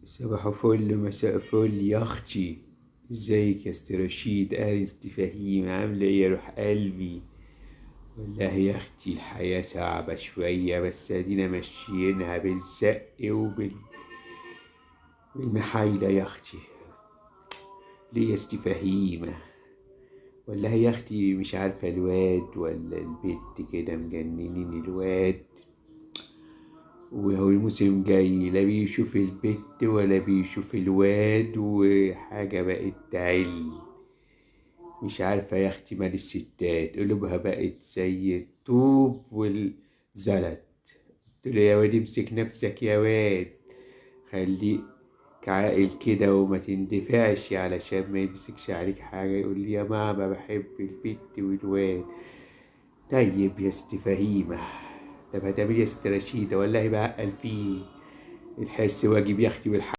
صباح فل مساء فل يا اختي. ازيك يا ست رشيد ست فهيم، عامله ايه يا روح قلبي؟ والله يا اختي الحياه صعبه شويه، بس ادينا ماشيينها بالزق بالمحايله يا اختي. ليه يا ست فهيمه؟ والله يا اختي مش عارفه الواد ولا البت كده مجننين الواد، وهو الموسم جاي لا بيشوف البت ولا بيشوف الواد، وحاجة بقت تعل. مش عارفة يا أختي مال الستات، قلوبها بقت زي الطوب والزلط. قلت له يا واد امسك نفسك يا واد، خليك عاقل كده وما تندفعش علشان ما يمسكش عليك حاجة يقول لي يا ماما بحب البت والواد. طيب يا ست فهيمة، طب هتعملي يا ست رشيدة؟ والله بعقل فيه، الحرص واجب يا اختي والحق